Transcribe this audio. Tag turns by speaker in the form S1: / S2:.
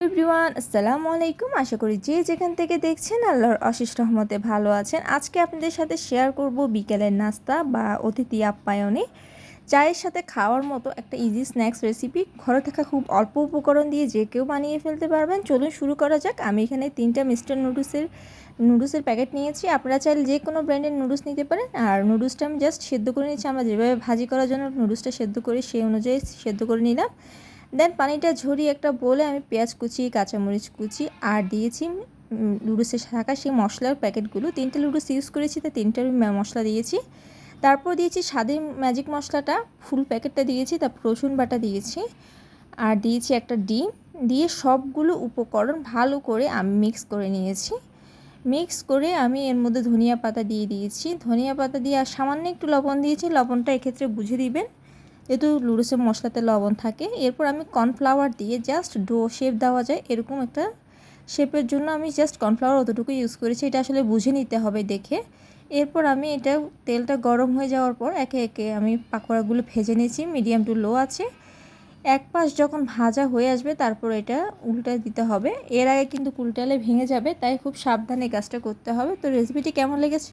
S1: Everyone আসসালামু আলাইকুম। আশা করি যে যেখান থেকে দেখছেন আল্লাহর অশেষ রহমতে ভালো আছেন। আজকে আপনাদের সাথে শেয়ার করব বিকেলের নাস্তা বা অতিথি আপ্যায়নে চায়ের সাথে খাওয়ার মতো একটা ইজি স্ন্যাক্স রেসিপি। ঘরে থাকা খুব অল্প উপকরণ দিয়ে যে কেউ বানিয়ে ফেলতে পারবেন। চলুন শুরু করা যাক। আমি এখানে 3টা মিস্টার নুডলসের প্যাকেট নিয়েছি। আপনারা চাইলে যে কোনো ব্র্যান্ডের নুডলস নিতে পারেন। আর নুডলসটা আমি জাস্ট সেদ্ধ করে নিচ্ছি। আমরা যেভাবে ভাজি করার জন্য নুডলসটা সেদ্ধ করি সেই অনুযায়ী সেদ্ধ করে নিলাম। দেন পানিটা ঝরিয়ে একটা বলে আমি পেঁয়াজ কুচি, কাঁচামরিচ কুচি আর দিয়েছি নুডলসে থাকা সেই মশলার প্যাকেটগুলো। 3টে নুডলস ইউজ করেছি, তাই 3টার মশলা দিয়েছি। তারপর দিয়েছি স্বাদের ম্যাজিক মশলাটা, ফুল প্যাকেটটা দিয়েছি। তারপর রসুন বাটা দিয়েছি আর দিয়েছি একটা ডিম। দিয়ে সবগুলো উপকরণ ভালো করে আমি মিক্স করে নিয়েছি। মিক্স করে আমি এর মধ্যে ধনিয়া পাতা দিয়ে দিয়েছি। ধনিয়া পাতা দিয়ে আর সামান্য একটু লবণ দিয়েছি। লবণটা এক্ষেত্রে বুঝে দিবেন, যেহেতু নুডলসের মশলাতে লবণ থাকে। এরপর আমি কর্নফ্লাওয়ার দিয়ে জাস্ট ডো শেপ দেওয়া যায় এরকম একটা শেপের জন্য আমি জাস্ট কর্নফ্লাওয়ার অতটুকু ইউজ করেছি। এটা আসলে বুঝে নিতে হবে দেখে। এরপর আমি এটা তেলটা গরম হয়ে যাওয়ার পর একে একে আমি পাকোড়াগুলো ভেজে নিয়েছি মিডিয়াম টু লো আছে। এক পাশ যখন ভাজা হয়ে আসবে তারপর এটা উল্টে দিতে হবে। এর আগে কিন্তু উল্টালে ভেঙে যাবে, তাই খুব সাবধানে কাজটা করতে হবে। তো রেসিপিটি কেমন লেগেছে